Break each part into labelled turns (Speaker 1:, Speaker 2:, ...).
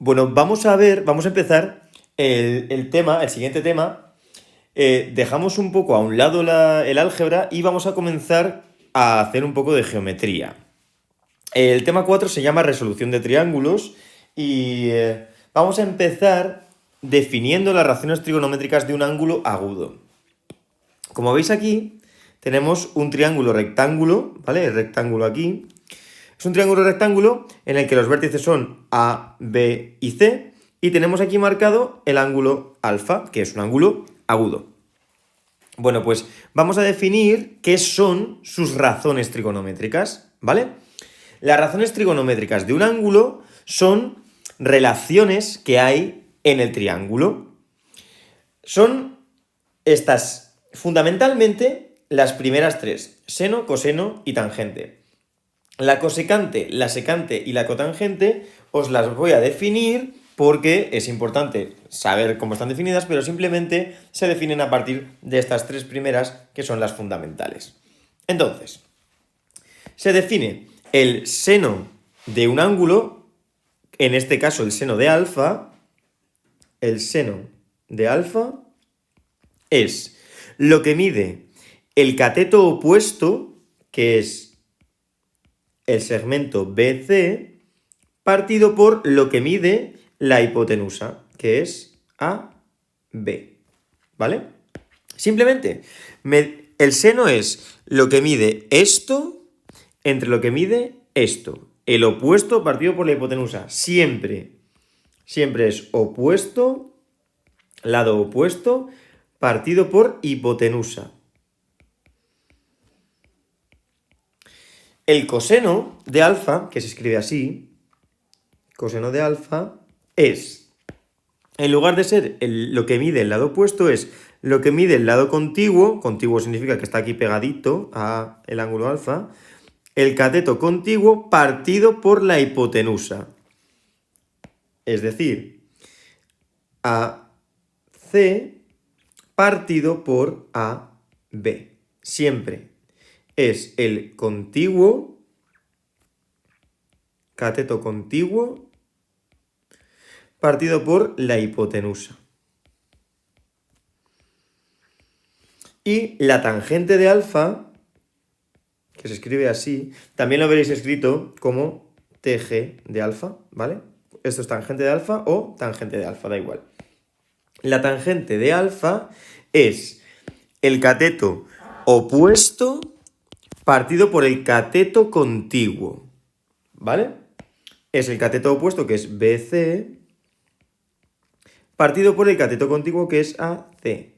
Speaker 1: Bueno, vamos a empezar el siguiente tema. Dejamos un poco a un lado el álgebra y vamos a comenzar a hacer un poco de geometría. El tema 4 se llama resolución de triángulos y vamos a empezar definiendo las razones trigonométricas de un ángulo agudo. Como veis aquí, tenemos un triángulo rectángulo, ¿vale? El rectángulo aquí. Es un triángulo rectángulo en el que los vértices son A, B y C y tenemos aquí marcado el ángulo alfa, que es un ángulo agudo. Bueno, pues vamos a definir qué son sus razones trigonométricas, ¿vale? Las razones trigonométricas de un ángulo son relaciones que hay en el triángulo. Son estas, fundamentalmente, las primeras tres: seno, coseno y tangente. La cosecante, la secante y la cotangente os las voy a definir porque es importante saber cómo están definidas, pero simplemente se definen a partir de estas tres primeras que son las fundamentales. Entonces, se define el seno de un ángulo, en este caso el seno de alfa. El seno de alfa es lo que mide el cateto opuesto, que es el segmento BC, partido por lo que mide la hipotenusa, que es AB, ¿vale? Simplemente, el seno es lo que mide esto entre lo que mide esto. El opuesto partido por la hipotenusa. Siempre es opuesto, lado opuesto, partido por hipotenusa. El coseno de alfa, que se escribe así, coseno de alfa, es, en lugar de ser lo que mide el lado opuesto, es lo que mide el lado contiguo. Contiguo significa que está aquí pegadito a el ángulo alfa. El cateto contiguo partido por la hipotenusa. Es decir, AC partido por AB. Siempre es el contiguo, cateto contiguo, partido por la hipotenusa. Y la tangente de alfa, que se escribe así, también lo veréis escrito como TG de alfa, ¿vale? Esto es tangente de alfa o tangente de alfa, da igual. La tangente de alfa es el cateto opuesto partido por el cateto contiguo, ¿vale? Es el cateto opuesto, que es BC, partido por el cateto contiguo, que es AC.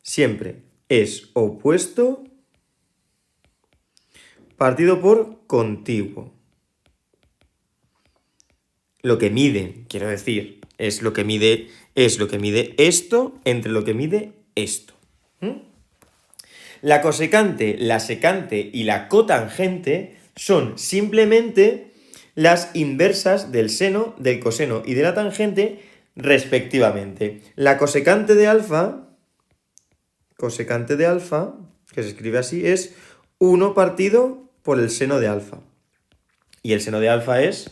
Speaker 1: Siempre es opuesto partido por contiguo. Lo que mide, quiero decir, es lo que mide esto entre lo que mide esto. La cosecante, la secante y la cotangente son simplemente las inversas del seno, del coseno y de la tangente, respectivamente. La cosecante de alfa, que se escribe así, es 1 partido por el seno de alfa. Y el seno de alfa es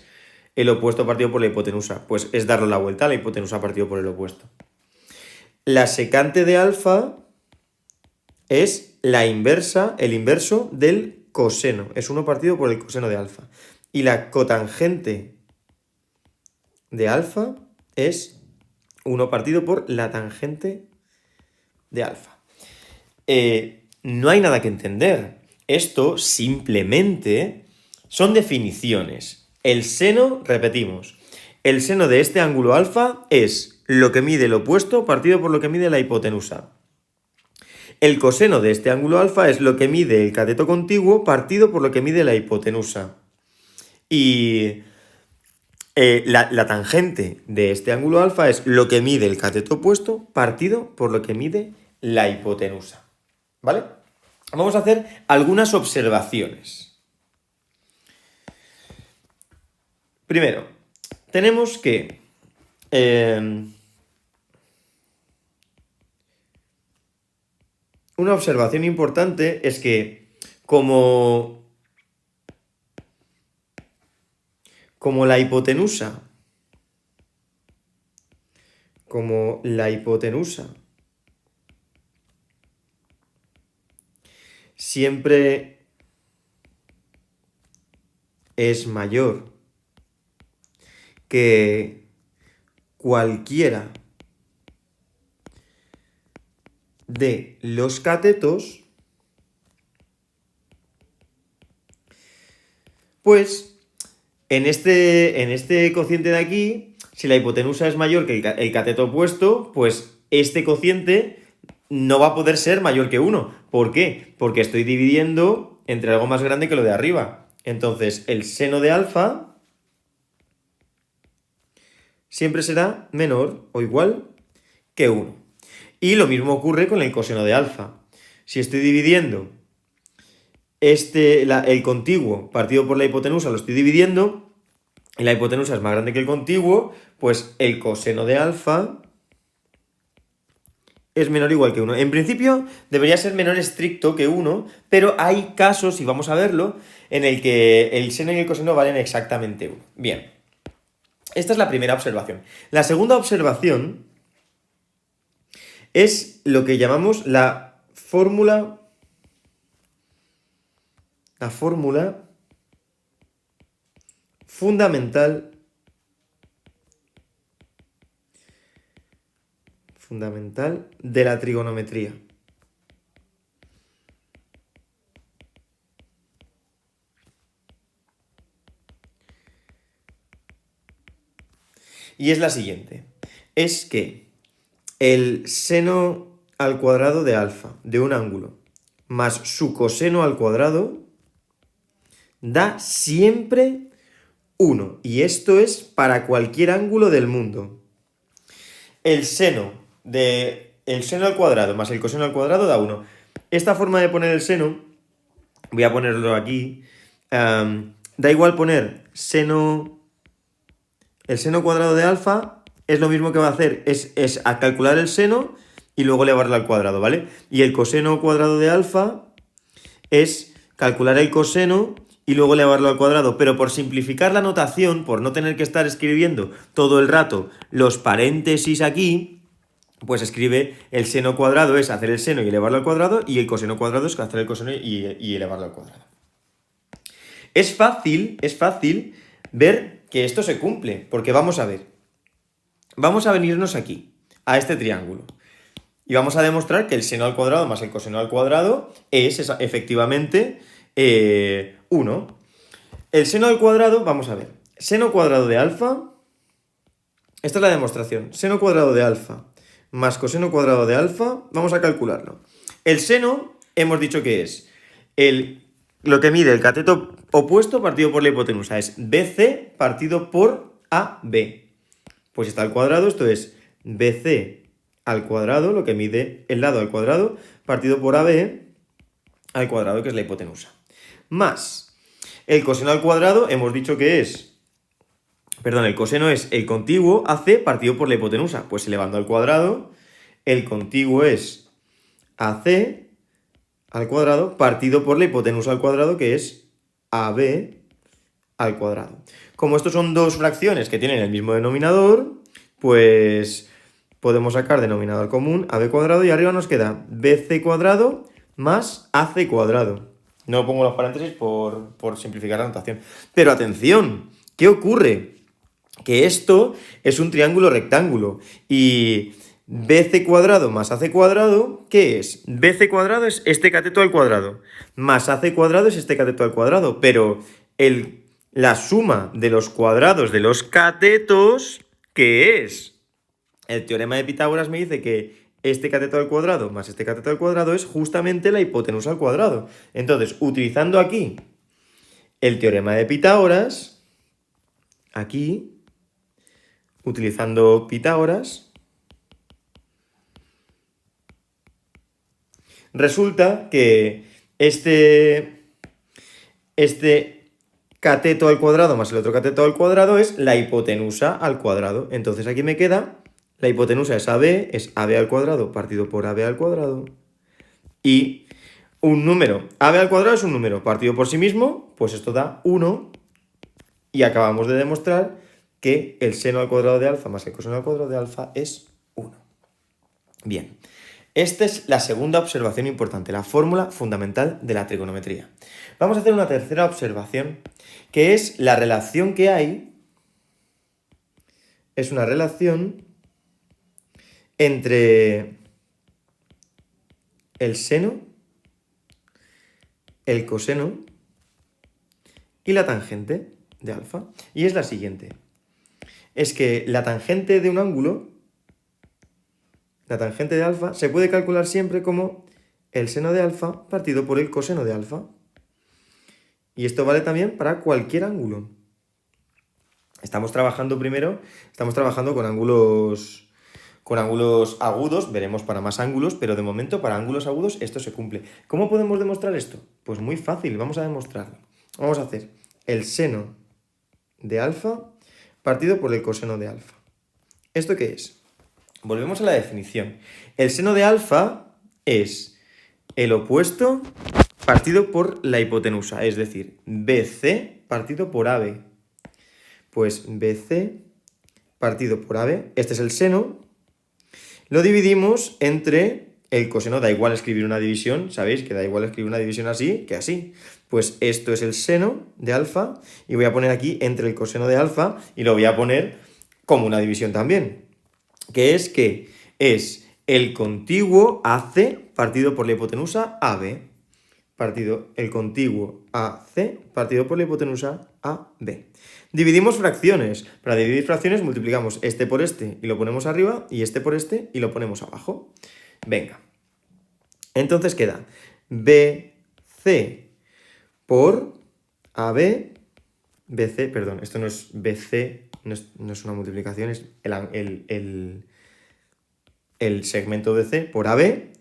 Speaker 1: el opuesto partido por la hipotenusa. Pues es darle la vuelta a la hipotenusa partido por el opuesto. La secante de alfa es la inversa, el inverso del coseno. Es 1 partido por el coseno de alfa. Y la cotangente de alfa es 1 partido por la tangente de alfa. No hay nada que entender. Esto simplemente son definiciones. El seno, repetimos, el seno de este ángulo alfa es lo que mide el opuesto partido por lo que mide la hipotenusa. El coseno de este ángulo alfa es lo que mide el cateto contiguo partido por lo que mide la hipotenusa. Y la tangente de este ángulo alfa es lo que mide el cateto opuesto partido por lo que mide la hipotenusa. ¿Vale? Vamos a hacer algunas observaciones. Primero, tenemos que una observación importante es que como la hipotenusa como la hipotenusa siempre es mayor que cualquiera de los catetos, pues en este cociente de aquí, si la hipotenusa es mayor que el cateto opuesto, pues este cociente no va a poder ser mayor que 1. ¿Por qué? Porque estoy dividiendo entre algo más grande que lo de arriba. Entonces, el seno de alfa siempre será menor o igual que 1. Y lo mismo ocurre con el coseno de alfa. Si estoy dividiendo el contiguo partido por la hipotenusa, lo estoy dividiendo, y la hipotenusa es más grande que el contiguo, pues el coseno de alfa es menor o igual que 1. En principio debería ser menor estricto que 1, pero hay casos, y vamos a verlo, en el que el seno y el coseno valen exactamente 1. Bien, esta es la primera observación. La segunda observación es lo que llamamos la fórmula fundamental de la trigonometría. Y es la siguiente. Es que el seno al cuadrado de alfa de un ángulo más su coseno al cuadrado da siempre 1. Y esto es para cualquier ángulo del mundo. El seno al cuadrado más el coseno al cuadrado da 1. Esta forma de poner el seno, voy a ponerlo aquí, da igual poner el seno cuadrado de alfa, es lo mismo que va a hacer, es a calcular el seno y luego elevarlo al cuadrado, ¿vale? Y el coseno cuadrado de alfa es calcular el coseno y luego elevarlo al cuadrado, pero por simplificar la notación, por no tener que estar escribiendo todo el rato los paréntesis aquí, pues escribe el seno cuadrado es hacer el seno y elevarlo al cuadrado, y el coseno cuadrado es hacer el coseno y elevarlo al cuadrado. Es fácil ver que esto se cumple, porque vamos a ver. Vamos a venirnos aquí, a este triángulo, y vamos a demostrar que el seno al cuadrado más el coseno al cuadrado es efectivamente 1. El seno al cuadrado, vamos a ver, seno cuadrado de alfa, esta es la demostración, seno cuadrado de alfa más coseno cuadrado de alfa, vamos a calcularlo. El seno, hemos dicho que es lo que mide el cateto opuesto partido por la hipotenusa, es BC partido por AB. Pues está al cuadrado, esto es BC al cuadrado, lo que mide el lado al cuadrado, partido por AB al cuadrado, que es la hipotenusa. Más el coseno al cuadrado, hemos dicho que el coseno es el contiguo AC partido por la hipotenusa. Pues elevando al cuadrado, el contiguo es AC al cuadrado partido por la hipotenusa al cuadrado, que es AB al cuadrado. Como estos son dos fracciones que tienen el mismo denominador, pues podemos sacar denominador común, AB cuadrado, y arriba nos queda BC cuadrado más AC cuadrado. No pongo los paréntesis por simplificar la notación. Pero atención, ¿qué ocurre? Que esto es un triángulo rectángulo y BC cuadrado más AC cuadrado, ¿qué es? BC cuadrado es este cateto al cuadrado, más AC cuadrado es este cateto al cuadrado, pero la suma de los cuadrados de los catetos, ¿qué es? El teorema de Pitágoras me dice que este cateto al cuadrado más este cateto al cuadrado es justamente la hipotenusa al cuadrado. Entonces, utilizando aquí el teorema de Pitágoras, utilizando Pitágoras, resulta que este cateto al cuadrado más el otro cateto al cuadrado es la hipotenusa al cuadrado. Entonces aquí me queda, la hipotenusa es AB al cuadrado partido por AB al cuadrado. Y un número, AB al cuadrado es un número partido por sí mismo, pues esto da 1. Y acabamos de demostrar que el seno al cuadrado de alfa más el coseno al cuadrado de alfa es Bien, esta es la segunda observación importante, la fórmula fundamental de la trigonometría. Vamos a hacer una tercera observación, que es la relación que hay, es una relación entre el seno, el coseno y la tangente de alfa. Y es la siguiente. Es que la tangente de un ángulo, la tangente de alfa, se puede calcular siempre como el seno de alfa partido por el coseno de alfa. Y esto vale también para cualquier ángulo. Estamos trabajando con ángulos agudos, veremos para más ángulos, pero de momento para ángulos agudos esto se cumple. ¿Cómo podemos demostrar esto? Pues muy fácil, vamos a demostrarlo. Vamos a hacer el seno de alfa partido por el coseno de alfa. ¿Esto qué es? Volvemos a la definición. El seno de alfa es el opuesto partido por la hipotenusa, es decir, BC partido por AB. Pues BC partido por AB, este es el seno, lo dividimos entre el coseno, da igual escribir una división, ¿sabéis? Que da igual escribir una división así que así. Pues esto es el seno de alfa y voy a poner aquí entre el coseno de alfa y lo voy a poner como una división también. Que es el contiguo AC partido por la hipotenusa AB. Partido el contiguo AC partido por la hipotenusa AB. Dividimos fracciones. Para dividir fracciones multiplicamos este por este y lo ponemos arriba y este por este y lo ponemos abajo. Venga. Entonces queda BC por AB. BC, perdón, esto no es BC, no es una multiplicación, es el segmento BC por AB.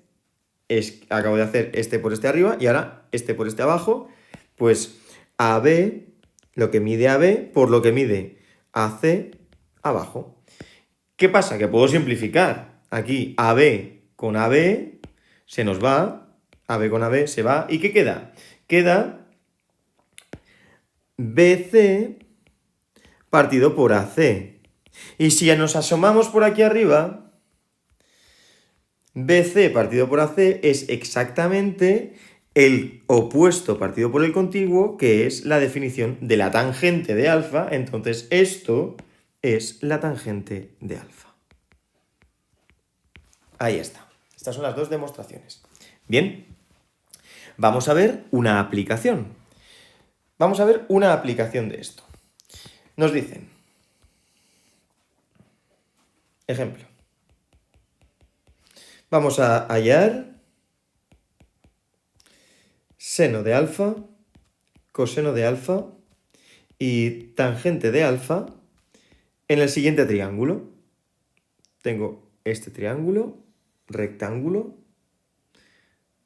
Speaker 1: Acabo de hacer este por este arriba y ahora este por este abajo. Pues AB, lo que mide AB por lo que mide AC abajo. ¿Qué pasa? Que puedo simplificar. Aquí AB con AB se nos va, AB con AB se va. ¿Y qué queda? Queda BC partido por AC. Y si ya nos asomamos por aquí arriba, BC partido por AC es exactamente el opuesto partido por el contiguo, que es la definición de la tangente de alfa. Entonces esto es la tangente de alfa. Ahí está. Estas son las dos demostraciones. Bien, vamos a ver una aplicación. Vamos a ver una aplicación de esto. Nos dicen, ejemplo, vamos a hallar seno de alfa, coseno de alfa y tangente de alfa en el siguiente triángulo. Tengo este triángulo, rectángulo,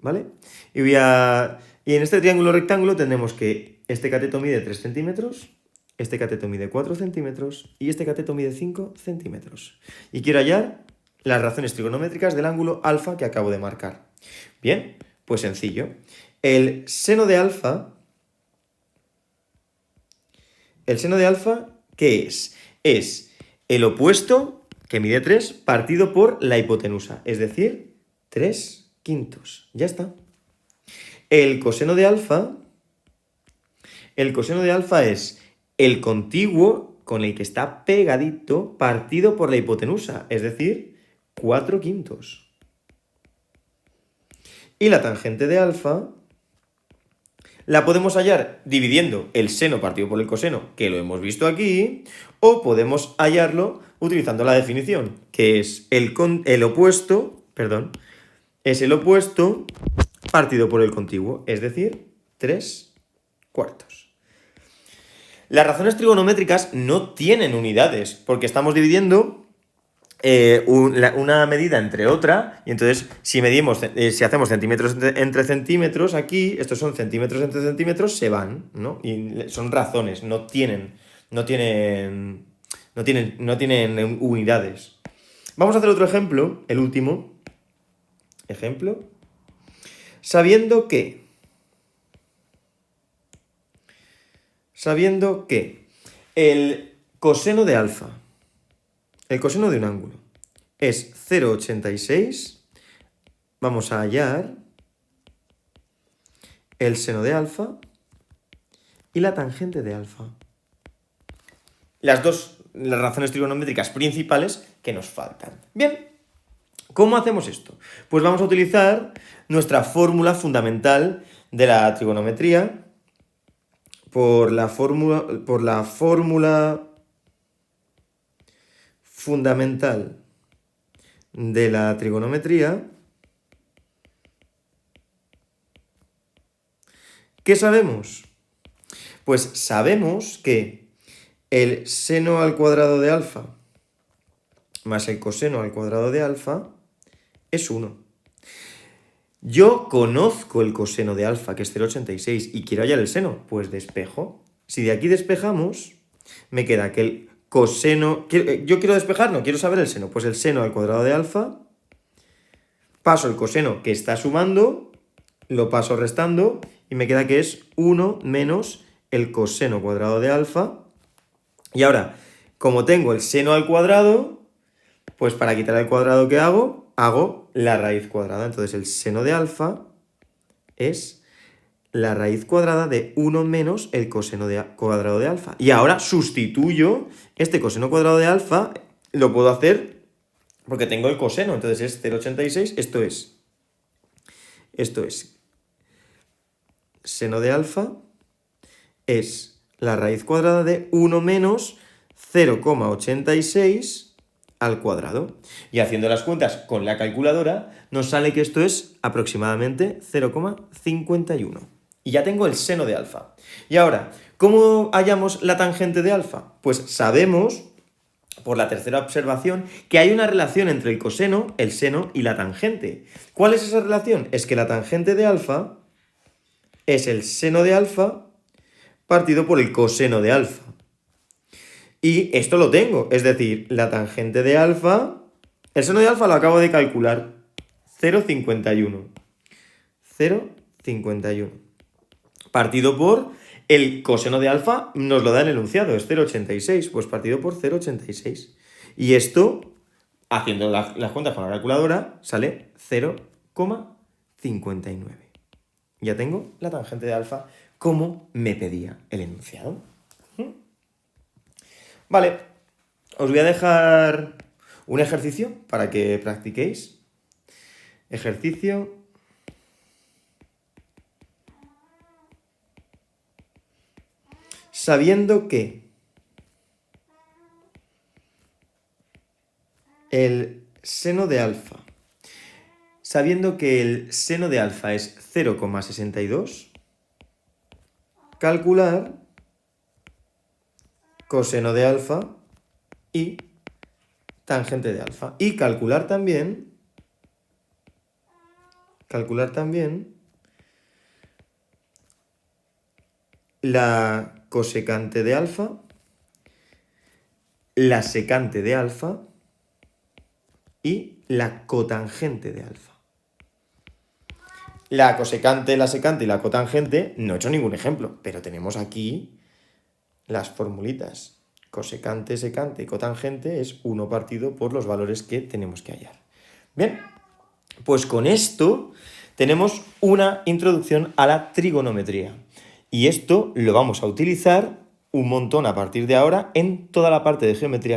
Speaker 1: ¿vale? Y en este triángulo rectángulo tenemos que este cateto mide 3 centímetros, este cateto mide 4 centímetros y este cateto mide 5 centímetros. Y quiero hallar las razones trigonométricas del ángulo alfa que acabo de marcar. Bien, pues sencillo. El seno de alfa, ¿qué es? Es el opuesto, que mide 3, partido por la hipotenusa, es decir, 3/5. Ya está. El coseno de alfa es el contiguo con el que está pegadito partido por la hipotenusa, es decir, 4/5. Y la tangente de alfa la podemos hallar dividiendo el seno partido por el coseno, que lo hemos visto aquí, o podemos hallarlo utilizando la definición, que es el opuesto partido por el contiguo, es decir, 3/4. Las razones trigonométricas no tienen unidades, porque estamos dividiendo una medida entre otra, y entonces si hacemos centímetros entre centímetros aquí, estos son centímetros entre centímetros, se van, ¿no? Y son razones, no tienen unidades. Vamos a hacer otro ejemplo, el último ejemplo. Sabiendo que el coseno de alfa, el coseno de un ángulo, es 0,86. Vamos a hallar el seno de alfa y la tangente de alfa. Las razones trigonométricas principales que nos faltan. Bien, ¿cómo hacemos esto? Pues vamos a utilizar nuestra fórmula fundamental de la trigonometría. Por la fórmula fundamental de la trigonometría. ¿Qué sabemos? Pues sabemos que el seno al cuadrado de alfa más el coseno al cuadrado de alfa es 1. Yo conozco el coseno de alfa, que es 0,86, y quiero hallar el seno, pues despejo. Si de aquí despejamos, me queda que el coseno... Yo quiero despejar, no, quiero saber el seno. Pues el seno al cuadrado de alfa, paso el coseno que está sumando, lo paso restando, y me queda que es 1 menos el coseno cuadrado de alfa. Y ahora, como tengo el seno al cuadrado, pues para quitar el cuadrado, ¿qué hago? Hago la raíz cuadrada. Entonces el seno de alfa es la raíz cuadrada de 1 menos el coseno cuadrado de alfa. Y ahora sustituyo este coseno cuadrado de alfa, lo puedo hacer porque tengo el coseno. Entonces es 0,86, esto es seno de alfa es la raíz cuadrada de 1 menos 0,86 al cuadrado. Y haciendo las cuentas con la calculadora, nos sale que esto es aproximadamente 0,51. Y ya tengo el seno de alfa. Y ahora, ¿cómo hallamos la tangente de alfa? Pues sabemos, por la tercera observación, que hay una relación entre el coseno, el seno y la tangente. ¿Cuál es esa relación? Es que la tangente de alfa es el seno de alfa partido por el coseno de alfa. Y esto lo tengo, es decir, la tangente de alfa, el seno de alfa lo acabo de calcular, 0,51. 0,51. Partido por el coseno de alfa nos lo da el enunciado, es 0,86, pues partido por 0,86. Y esto, haciendo las cuentas con la calculadora, sale 0,59. Ya tengo la tangente de alfa como me pedía el enunciado. Vale, os voy a dejar un ejercicio para que practiquéis. Ejercicio. Sabiendo que el seno de alfa, es 0,62, calcular coseno de alfa y tangente de alfa. Y calcular también la cosecante de alfa, la secante de alfa y la cotangente de alfa. La cosecante, la secante y la cotangente no he hecho ningún ejemplo, pero tenemos aquí las formulitas. Cosecante, secante y cotangente es 1 partido por los valores que tenemos que hallar. Bien, pues con esto tenemos una introducción a la trigonometría. Y esto lo vamos a utilizar un montón a partir de ahora en toda la parte de geometría